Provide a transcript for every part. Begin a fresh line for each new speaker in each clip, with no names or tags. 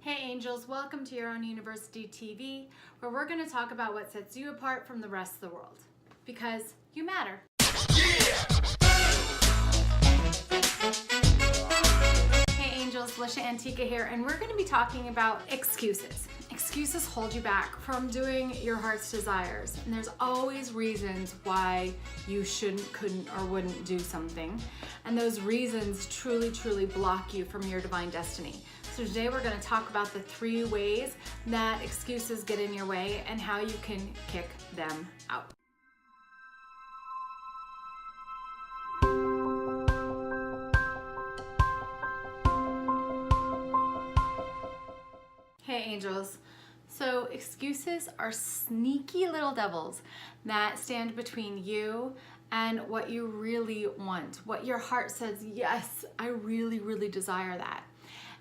Hey angels, welcome to Your Own University TV, where we're going to talk about what sets you apart from the rest of the world. Because you matter. Hey angels, Lisha Antica here, and we're going to be talking about excuses. Excuses hold you back from doing your heart's desires, and there's always reasons why you shouldn't, couldn't, or wouldn't do something, and those reasons truly block you from your divine destiny. So today we're going to talk about the 3 ways that excuses get in your way and how you can kick them out. Hey angels. So excuses are sneaky little devils that stand between you and what you really want, what your heart says, yes, I really desire that.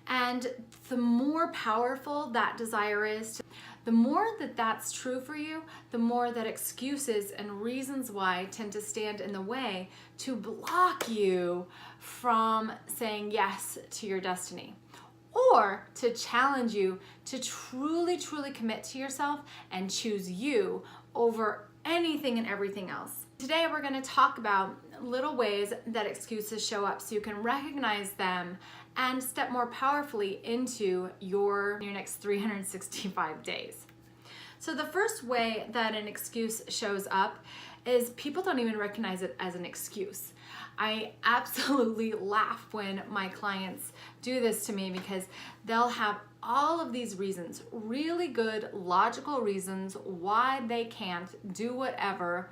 And the more powerful that desire is, the more that that's true for you, the more that excuses and reasons why tend to stand in the way to block you from saying yes to your destiny, or to challenge you to truly commit to yourself and choose you over anything and everything else. Today we're going to talk about little ways that excuses show up so you can recognize them and step more powerfully into your next 365 days. So the first way that an excuse shows up is people don't even recognize it as an excuse. I absolutely laugh when my clients do this to me because they'll have all of these reasons, really good logical reasons why they can't do whatever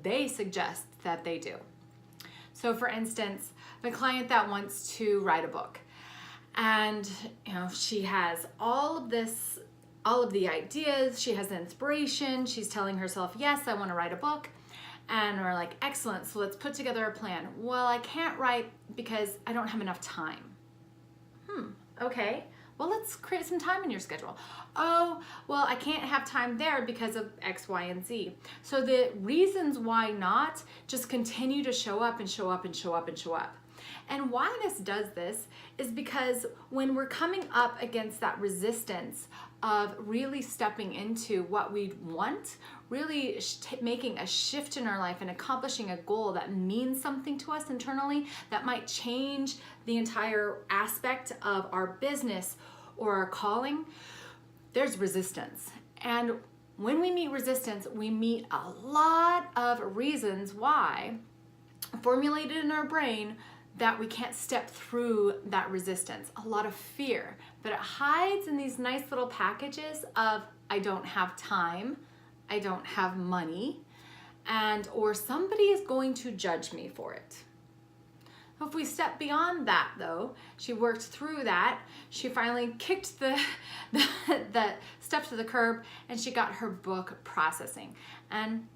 they suggest that they do. So for instance, the client that wants to write a book, and she has all of the ideas, she has the inspiration, she's telling herself, yes, I want to write a book. And we're like, excellent, so let's put together a plan. Well, I can't write because I don't have enough time. Okay, well, let's create some time in your schedule. Oh, well, I can't have time there because of X, Y, and Z. So the reasons why not just continue to show up and show up and show up and show up. And why this does this is because when we're coming up against that resistance of really stepping into what we want, really making a shift in our life and accomplishing a goal that means something to us internally, that might change the entire aspect of our business or our calling, there's resistance. And when we meet resistance, we meet a lot of reasons why, formulated in our brain, that we can't step through that resistance, a lot of fear, but it hides in these nice little packages of I don't have time, I don't have money, or somebody is going to judge me for it. If we step beyond that though, she worked through that, she finally kicked the step to the curb and she got her book processing. And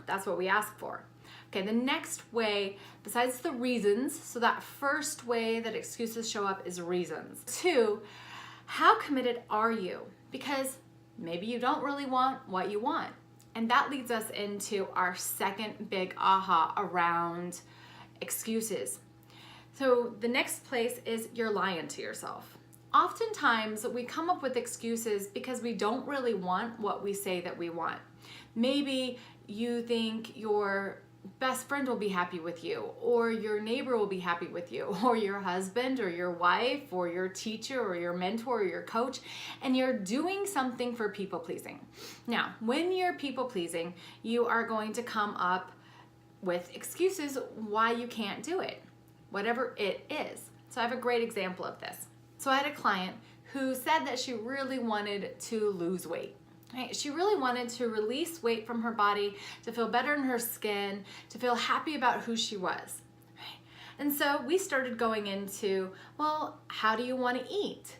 that's what we ask for. Okay, the next way, besides the reasons, so that first way that excuses show up is reasons. 2, how committed are you? Because maybe you don't really want what you want. And that leads us into our second big aha around excuses. So the next place is you're lying to yourself. Oftentimes we come up with excuses because we don't really want what we say that we want. Maybe you think your best friend will be happy with you, or your neighbor will be happy with you, or your husband or your wife or your teacher or your mentor or your coach, and you're doing something for people pleasing. Now, when you're people pleasing, you are going to come up with excuses why you can't do it, whatever it is. So I have a great example of this. So I had a client who said that she really wanted to lose weight. Right? She really wanted to release weight from her body, to feel better in her skin, to feel happy about who she was. Right? And so we started going into, well, how do you want to eat?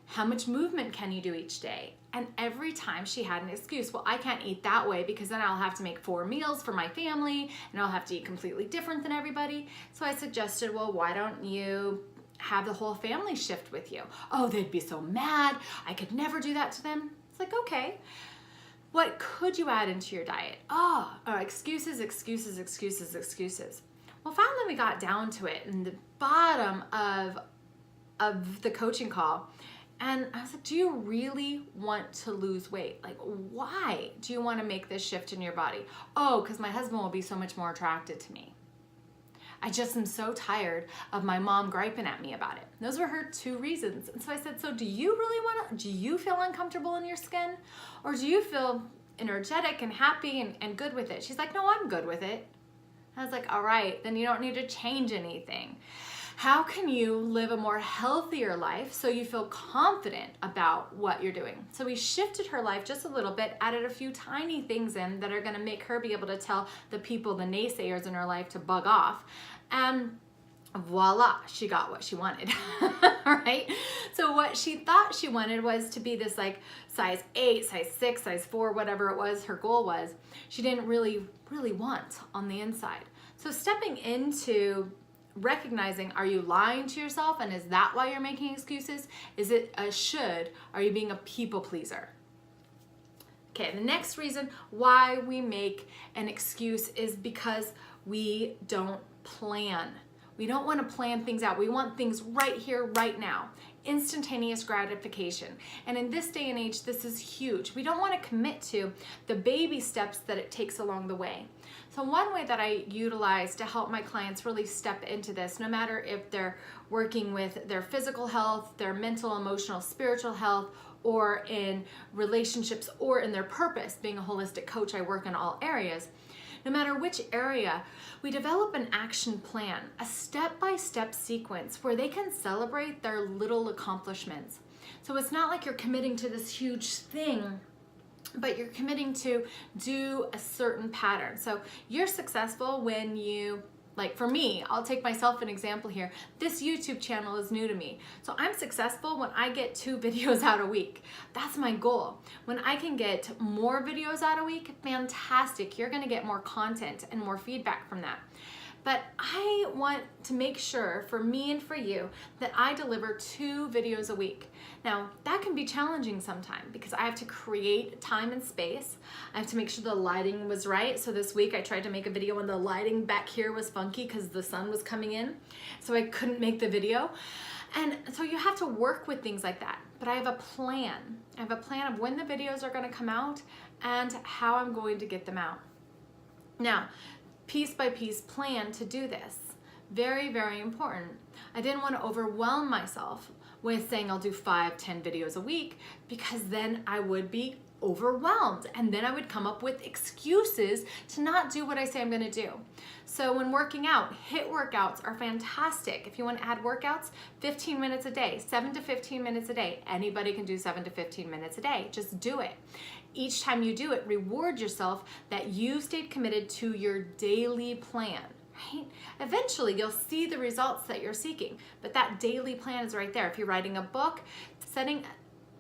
How much movement can you do each day? And every time she had an excuse, well, I can't eat that way because then I'll have to make 4 meals for my family and I'll have to eat completely different than everybody. So I suggested, well, why don't you have the whole family shift with you? Oh, they'd be so mad. I could never do that to them. It's like, okay, what could you add into your diet? Excuses. Well, finally we got down to it, and the bottom of the coaching call And I was like, do you really want to lose weight? Like, why do you want to make this shift in your body? Oh, because my husband will be so much more attracted to me. I just am so tired of my mom griping at me about it. Those were her 2 reasons. And so I said, so do you really want to, do you feel uncomfortable in your skin? Or do you feel energetic and happy and good with it? She's like, no, I'm good with it. I was like, all right, then you don't need to change anything. How can you live a more healthier life so you feel confident about what you're doing? So we shifted her life just a little bit, added a few tiny things in that are gonna make her be able to tell the people, the naysayers in her life, to bug off. And voila, she got what she wanted, right? So what she thought she wanted was to be this like size 8, size 6, size 4, whatever it was her goal was. She didn't really want on the inside. So stepping into recognizing, are you lying to yourself, and is that why you're making excuses? Is it a should? Are you being a people pleaser? Okay, the next reason why we make an excuse is because we don't plan. We don't want to plan things out. We want things right here, right now. Instantaneous gratification. And in this day and age, this is huge. We don't want to commit to the baby steps that it takes along the way. So one way that I utilize to help my clients really step into this, no matter if they're working with their physical health, their mental, emotional, spiritual health, or in relationships, or in their purpose, being a holistic coach, I work in all areas. No matter which area, we develop an action plan, a step-by-step sequence where they can celebrate their little accomplishments. So it's not like you're committing to this huge thing, but you're committing to do a certain pattern. So you're successful when you, like for me, I'll take myself an example here. This YouTube channel is new to me. So I'm successful when I get 2 videos out a week. That's my goal. When I can get more videos out a week, fantastic. You're gonna get more content and more feedback from that. But I want to make sure for me and for you that I deliver 2 videos a week. Now, that can be challenging sometimes because I have to create time and space. I have to make sure the lighting was right. So this week I tried to make a video and the lighting back here was funky because the sun was coming in. So I couldn't make the video. And so you have to work with things like that. But I have a plan. I have a plan of when the videos are going to come out and how I'm going to get them out. Now, piece by piece plan to do this. Very, very important. I didn't want to overwhelm myself with saying I'll do 5, 10 videos a week, because then I would be overwhelmed and then I would come up with excuses to not do what I say I'm going to do. So when working out, HIIT workouts are fantastic. If you want to add workouts, 15 minutes a day, 7 to 15 minutes a day. Anybody can do 7 to 15 minutes a day. Just do it. Each time you do it, reward yourself that you stayed committed to your daily plan. Right? Eventually, you'll see the results that you're seeking, but that daily plan is right there. If you're writing a book, setting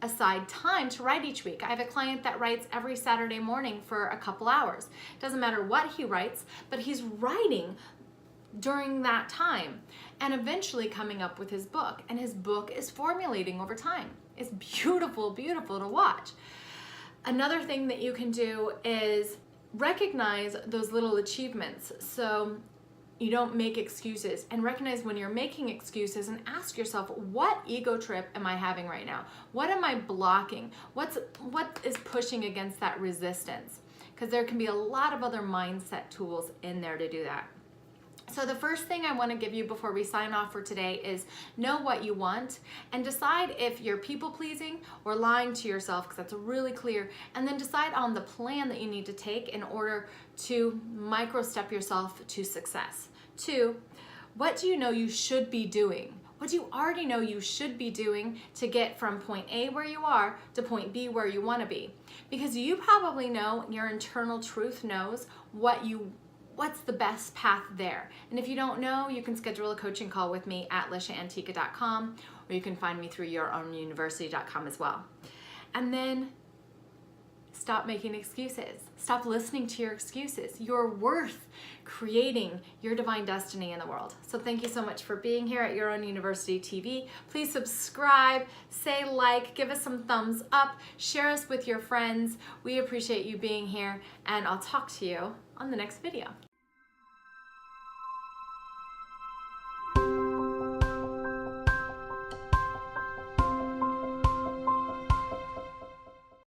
aside time to write each week. I have a client that writes every Saturday morning for a couple hours. Doesn't matter what he writes, but he's writing during that time and eventually coming up with his book. And his book is formulating over time. It's beautiful, beautiful to watch. Another thing that you can do is recognize those little achievements. So you don't make excuses, and recognize when you're making excuses and ask yourself, what ego trip am I having right now? What am I blocking? What is pushing against that resistance? Because there can be a lot of other mindset tools in there to do that. So the first thing I want to give you before we sign off for today is know what you want and decide if you're people pleasing or lying to yourself, because that's really clear, and then decide on the plan that you need to take in order to micro-step yourself to success. 2, what do you know you should be doing? What do you already know you should be doing to get from point A where you are to point B where you want to be? Because you probably know, your internal truth knows what's the best path there. And if you don't know, you can schedule a coaching call with me at lishaantica.com, or you can find me through yourownuniversity.com as well. And then stop making excuses. Stop listening to your excuses. You're worth creating your divine destiny in the world. So thank you so much for being here at Your Own University TV. Please subscribe, say like, give us some thumbs up, share us with your friends. We appreciate you being here, and I'll talk to you on the next video.